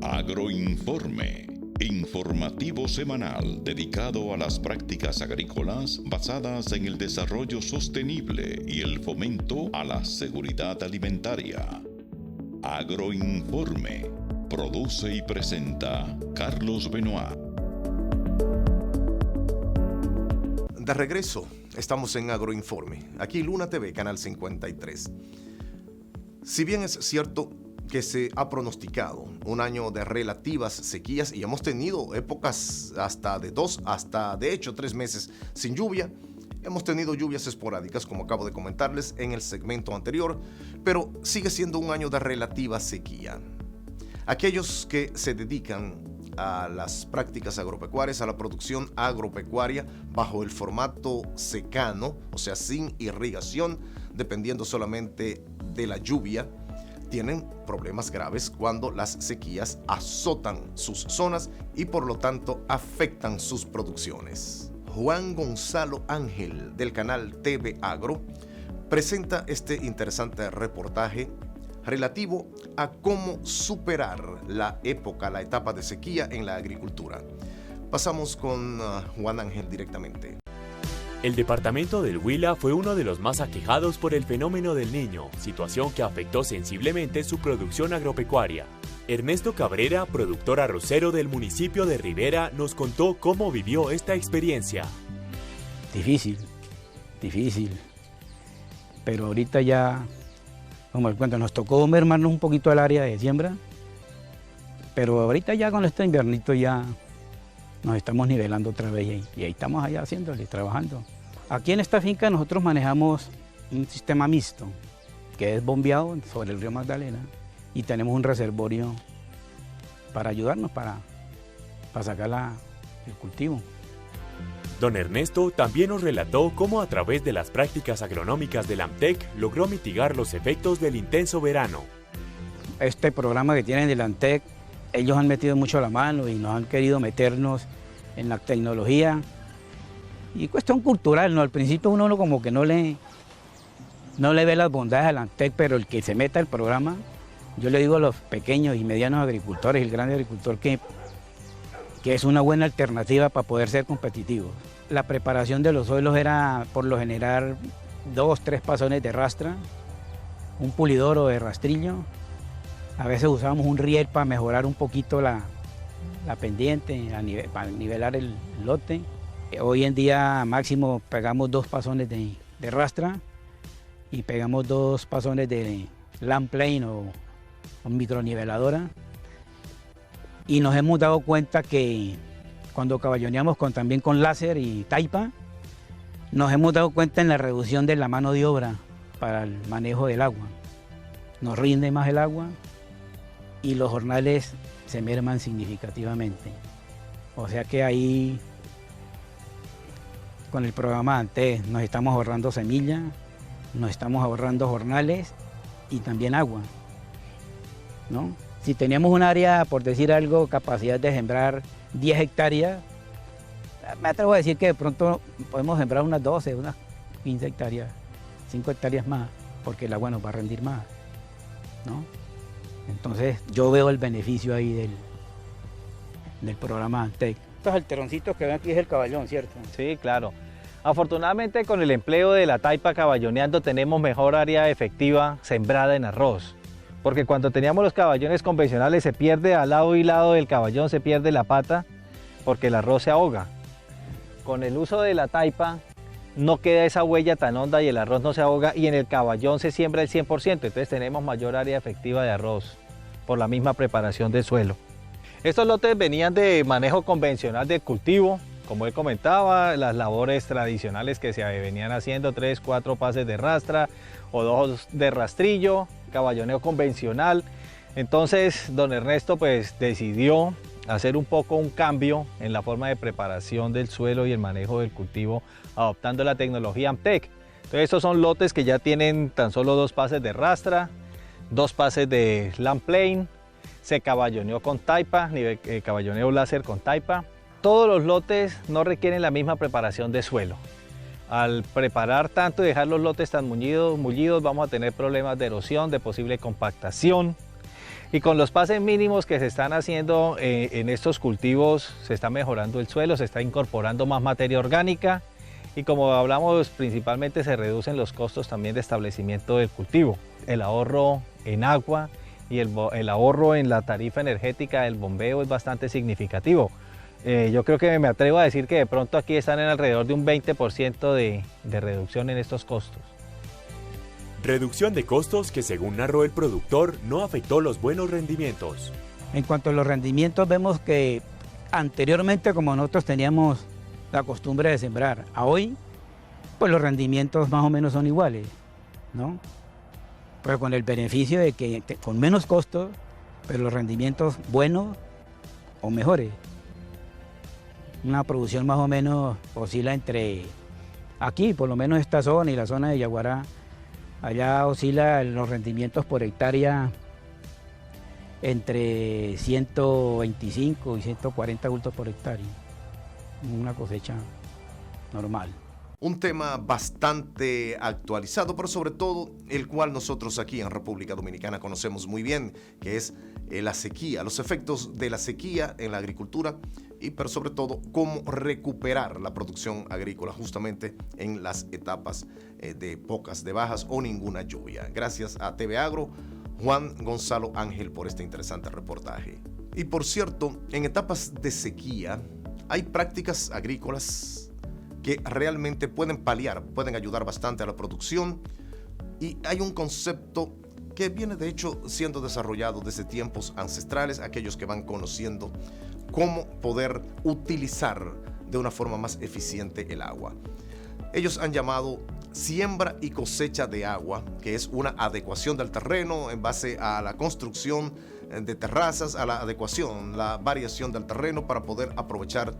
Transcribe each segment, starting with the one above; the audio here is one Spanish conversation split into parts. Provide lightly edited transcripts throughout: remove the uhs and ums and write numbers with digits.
Agroinforme, informativo semanal dedicado a las prácticas agrícolas basadas en el desarrollo sostenible y el fomento a la seguridad alimentaria. Agroinforme, produce y presenta Carlos Benoit. De regreso, estamos en Agroinforme, aquí Luna TV, Canal 53. Si bien es cierto que se ha pronosticado un año de relativas sequías y hemos tenido épocas hasta de 2 hasta de hecho 3 meses sin lluvia, hemos tenido lluvias esporádicas como acabo de comentarles en el segmento anterior, pero sigue siendo un año de relativa sequía. Aquellos que se dedican a las prácticas agropecuarias, a la producción agropecuaria bajo el formato secano, o sea sin irrigación, dependiendo solamente de la lluvia, tienen problemas graves cuando las sequías azotan sus zonas y por lo tanto afectan sus producciones. Juan Gonzalo Ángel del canal TV Agro presenta este interesante reportaje relativo a cómo superar la etapa de sequía en la agricultura. Pasamos con Juan Ángel directamente. El departamento del Huila fue uno de los más aquejados por el fenómeno del Niño, situación que afectó sensiblemente su producción agropecuaria. Ernesto Cabrera, productor arrocero del municipio de Rivera, nos contó cómo vivió esta experiencia. Difícil, pero ahorita ya, como les cuento, nos tocó mermarnos un poquito el área de siembra, pero ahorita ya con este invernito ya nos estamos nivelando otra vez y ahí estamos allá haciéndole, trabajando. Aquí en esta finca nosotros manejamos un sistema mixto, que es bombeado sobre el río Magdalena, y tenemos un reservorio para ayudarnos para sacar el cultivo. Don Ernesto también nos relató cómo a través de las prácticas agronómicas del AMTEC logró mitigar los efectos del intenso verano. Este programa que tienen del AMTEC, ellos han metido mucho la mano y nos han querido meternos en la tecnología y cuestión cultural, ¿no? Al principio uno como que no le ve las bondades al AMTEC, pero el que se meta al programa, yo le digo a los pequeños y medianos agricultores, el gran agricultor, que es una buena alternativa para poder ser competitivos. La preparación de los suelos era por lo general 2, 3 pasones de rastra, un pulidor o de rastrillo. A veces usábamos un riel para mejorar un poquito la pendiente, para nivelar el lote. Hoy en día máximo pegamos 2 pasones de rastra y pegamos 2 pasones de land plane o microniveladora. Y nos hemos dado cuenta que cuando caballoneamos también con láser y taipa, nos hemos dado cuenta en la reducción de la mano de obra para el manejo del agua. Nos rinde más el agua y los jornales se merman significativamente. O sea que ahí, con el programa ANTEC, nos estamos ahorrando semilla, nos estamos ahorrando jornales y también agua, ¿no? Si teníamos un área, por decir algo, capacidad de sembrar 10 hectáreas, me atrevo a decir que de pronto podemos sembrar unas 12, unas 15 hectáreas, 5 hectáreas más, porque el agua nos va a rendir más, ¿no? Entonces yo veo el beneficio ahí del programa ANTEC. Estos alteroncitos que ven aquí es el caballón, ¿cierto? Sí, claro. Afortunadamente con el empleo de la taipa caballoneando tenemos mejor área efectiva sembrada en arroz. Porque cuando teníamos los caballones convencionales se pierde al lado y lado del caballón, se pierde la pata porque el arroz se ahoga. Con el uso de la taipa no queda esa huella tan honda y el arroz no se ahoga y en el caballón se siembra el 100%, entonces tenemos mayor área efectiva de arroz por la misma preparación del suelo. Estos lotes venían de manejo convencional del cultivo, como él comentaba, las labores tradicionales que se venían haciendo, 3, 4 pases de rastra o 2 de rastrillo, caballoneo convencional. Entonces don Ernesto pues decidió hacer un poco un cambio en la forma de preparación del suelo y el manejo del cultivo adoptando la tecnología AMTEC. Entonces estos son lotes que ya tienen tan solo 2 pases de rastra, 2 pases de land plane, se caballoneó con taipa, caballoneo láser con taipa. Todos los lotes no requieren la misma preparación de suelo. Al preparar tanto y dejar los lotes tan mullidos vamos a tener problemas de erosión, de posible compactación. Y con los pases mínimos que se están haciendo en estos cultivos, se está mejorando el suelo, se está incorporando más materia orgánica y, como hablamos, principalmente se reducen los costos también de establecimiento del cultivo. El ahorro en agua y el ahorro en la tarifa energética del bombeo es bastante significativo. Yo creo que me atrevo a decir que de pronto aquí están en alrededor de un 20% de reducción en estos costos. Reducción de costos que, según narró el productor, no afectó los buenos rendimientos. En cuanto a los rendimientos, vemos que anteriormente, como nosotros teníamos la costumbre de sembrar, a hoy, pues los rendimientos más o menos son iguales, ¿no? Pero con el beneficio de que con menos costos, pero los rendimientos buenos o mejores. Una producción más o menos oscila entre, aquí por lo menos esta zona y la zona de Yaguará, allá oscila los rendimientos por hectárea entre 125 y 140 bultos por hectárea, una cosecha normal. Un tema bastante actualizado, pero sobre todo el cual nosotros aquí en República Dominicana conocemos muy bien, que es la sequía, los efectos de la sequía en la agricultura pero sobre todo cómo recuperar la producción agrícola justamente en las etapas de pocas, de bajas o ninguna lluvia. Gracias a TV Agro, Juan Gonzalo Ángel, por este interesante reportaje. Y por cierto, en etapas de sequía hay prácticas agrícolas que realmente pueden paliar, pueden ayudar bastante a la producción, y hay un concepto que viene de hecho siendo desarrollado desde tiempos ancestrales, aquellos que van conociendo cómo poder utilizar de una forma más eficiente el agua. Ellos han llamado siembra y cosecha de agua, que es una adecuación del terreno en base a la construcción de terrazas, a la adecuación, la variación del terreno para poder aprovechar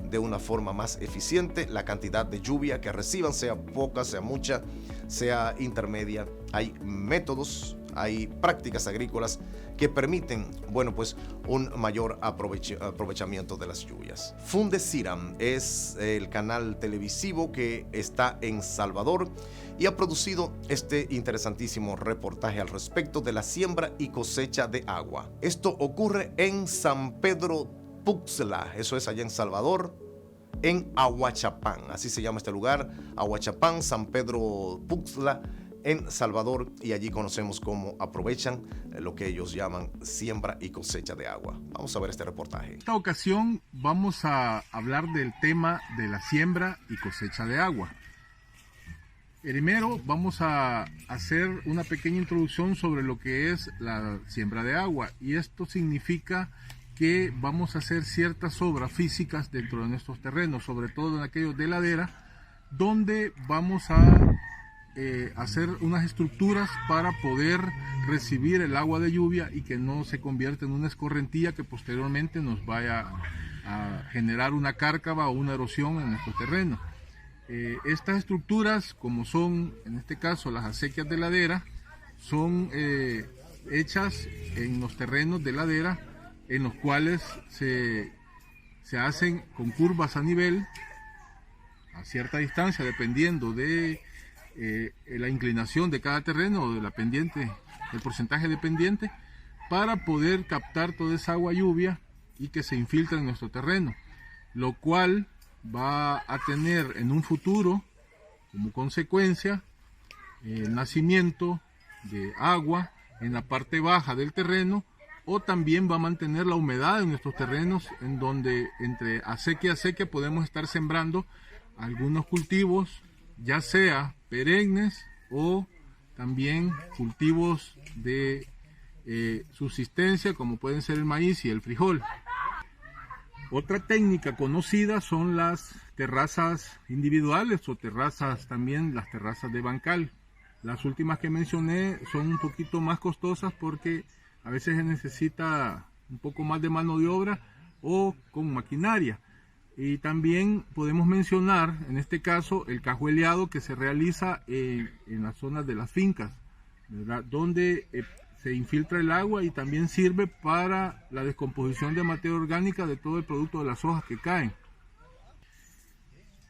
de una forma más eficiente la cantidad de lluvia que reciban, sea poca, sea mucha, sea intermedia. Hay métodos, hay prácticas agrícolas que permiten, un mayor aprovechamiento de las lluvias. Fundesiram es el canal televisivo que está en Salvador y ha producido este interesantísimo reportaje al respecto de la siembra y cosecha de agua. Esto ocurre en San Pedro Puxla, eso es allá en Salvador, en Ahuachapán, así se llama este lugar, Ahuachapán, San Pedro Puxla, en Salvador, y allí conocemos cómo aprovechan lo que ellos llaman siembra y cosecha de agua. Vamos a ver este reportaje. En esta ocasión vamos a hablar del tema de la siembra y cosecha de agua. Primero vamos a hacer una pequeña introducción sobre lo que es la siembra de agua, y esto significa que vamos a hacer ciertas obras físicas dentro de nuestros terrenos, sobre todo en aquellos de ladera, donde vamos a hacer unas estructuras para poder recibir el agua de lluvia y que no se convierta en una escorrentía que posteriormente nos vaya a generar una cárcava o una erosión en nuestro terreno. Estas estructuras, como son en este caso las acequias de ladera, son hechas en los terrenos de ladera, en los cuales se hacen con curvas a nivel a cierta distancia, dependiendo de la inclinación de cada terreno o de la pendiente, el porcentaje de pendiente, para poder captar toda esa agua lluvia y que se infiltre en nuestro terreno, lo cual va a tener en un futuro como consecuencia el nacimiento de agua en la parte baja del terreno, o también va a mantener la humedad en nuestros terrenos, en donde entre acequia a acequia podemos estar sembrando algunos cultivos, ya sea perennes o también cultivos de subsistencia, como pueden ser el maíz y el frijol. Otra técnica conocida son las terrazas individuales o terrazas, también las terrazas de bancal. Las últimas que mencioné son un poquito más costosas porque a veces se necesita un poco más de mano de obra o con maquinaria. Y también podemos mencionar, en este caso, el cajueleado que se realiza en las zonas de las fincas, ¿verdad?, donde se infiltra el agua y también sirve para la descomposición de materia orgánica de todo el producto de las hojas que caen.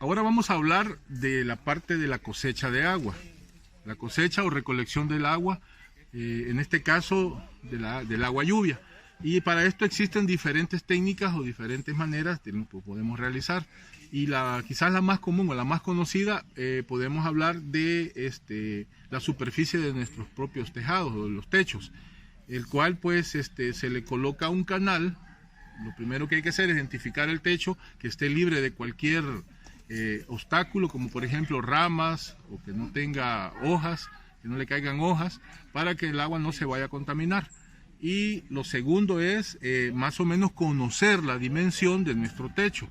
Ahora vamos a hablar de la parte de la cosecha de agua. La cosecha o recolección del agua en este caso del agua lluvia. Y para esto existen diferentes técnicas o diferentes maneras que podemos realizar. Y quizás la más común o la más conocida, podemos hablar de la superficie de nuestros propios tejados o de los techos, el cual pues se le coloca un canal. Lo primero que hay que hacer es identificar el techo que esté libre de cualquier obstáculo, como por ejemplo ramas, o que no tenga hojas, que no le caigan hojas, para que el agua no se vaya a contaminar. Y lo segundo es más o menos conocer la dimensión de nuestro techo,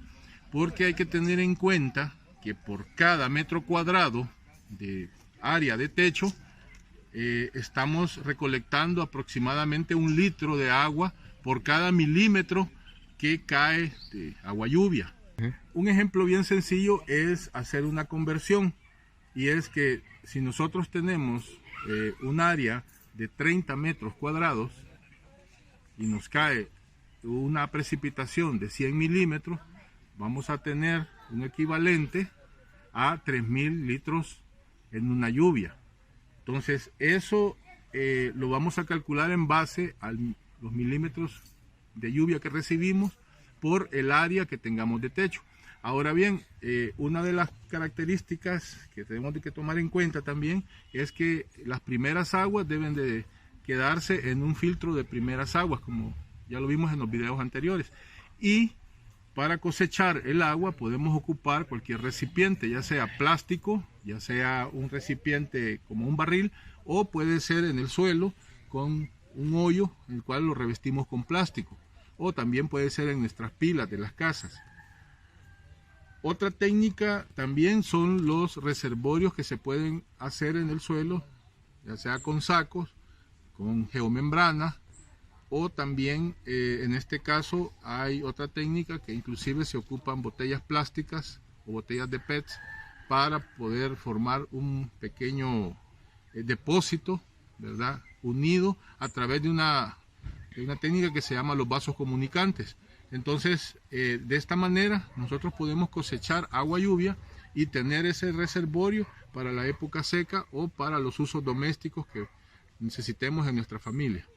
porque hay que tener en cuenta que por cada metro cuadrado de área de techo estamos recolectando aproximadamente 1 litro de agua por cada milímetro que cae de agua lluvia. Un ejemplo bien sencillo es hacer una conversión, y es que si nosotros tenemos un área de 30 metros cuadrados y nos cae una precipitación de 100 milímetros, vamos a tener un equivalente a 3.000 litros en una lluvia. Entonces eso lo vamos a calcular en base a los milímetros de lluvia que recibimos por el área que tengamos de techo. Ahora bien, una de las características que tenemos que tomar en cuenta también es que las primeras aguas deben de quedarse en un filtro de primeras aguas, como ya lo vimos en los videos anteriores. Y para cosechar el agua podemos ocupar cualquier recipiente, ya sea plástico, ya sea un recipiente como un barril, o puede ser en el suelo con un hoyo en el cual lo revestimos con plástico, o también puede ser en nuestras pilas de las casas. Otra técnica también son los reservorios que se pueden hacer en el suelo, ya sea con sacos, con geomembrana, o también en este caso hay otra técnica que inclusive se ocupan botellas plásticas o botellas de PET para poder formar un pequeño depósito, ¿verdad?, unido a través de una técnica que se llama los vasos comunicantes. Entonces, de esta manera nosotros podemos cosechar agua lluvia y tener ese reservorio para la época seca o para los usos domésticos que necesitemos en nuestra familia.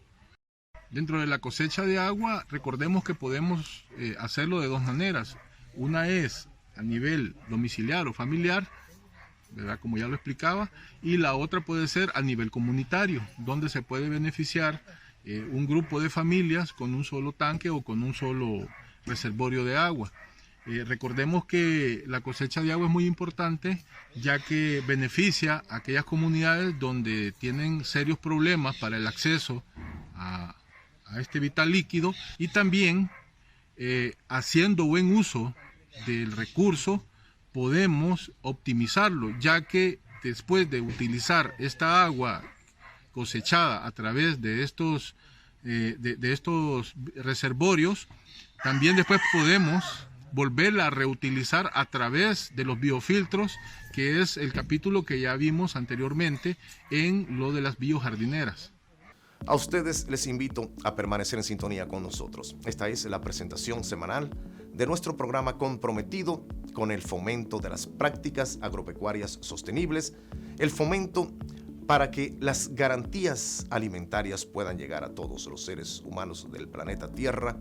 Dentro de la cosecha de agua, recordemos que podemos hacerlo de dos maneras. Una es a nivel domiciliar o familiar, ¿verdad?, como ya lo explicaba, y la otra puede ser a nivel comunitario, donde se puede beneficiar un grupo de familias con un solo tanque o con un solo reservorio de agua. Recordemos que la cosecha de agua es muy importante, ya que beneficia a aquellas comunidades donde tienen serios problemas para el acceso a este vital líquido, y también haciendo buen uso del recurso podemos optimizarlo, ya que después de utilizar esta agua cosechada a través de estos reservorios, también después podemos volverla a reutilizar a través de los biofiltros, que es el capítulo que ya vimos anteriormente en lo de las biojardineras. A ustedes les invito a permanecer en sintonía con nosotros. Esta es la presentación semanal de nuestro programa comprometido con el fomento de las prácticas agropecuarias sostenibles, el fomento para que las garantías alimentarias puedan llegar a todos los seres humanos del planeta Tierra,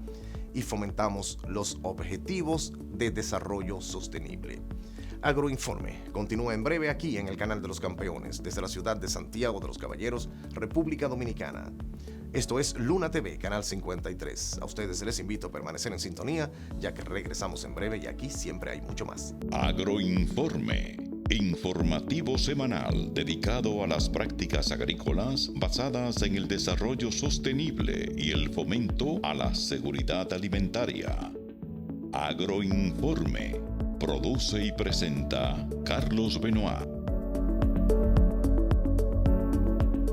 y fomentamos los objetivos de desarrollo sostenible. Agroinforme continúa en breve aquí en el canal de los campeones, desde la ciudad de Santiago de los Caballeros, República Dominicana. Esto es Luna TV, canal 53. A ustedes les invito a permanecer en sintonía, ya que regresamos en breve y aquí siempre hay mucho más. Agroinforme, informativo semanal dedicado a las prácticas agrícolas basadas en el desarrollo sostenible y el fomento a la seguridad alimentaria. Agroinforme produce y presenta Carlos Benoit.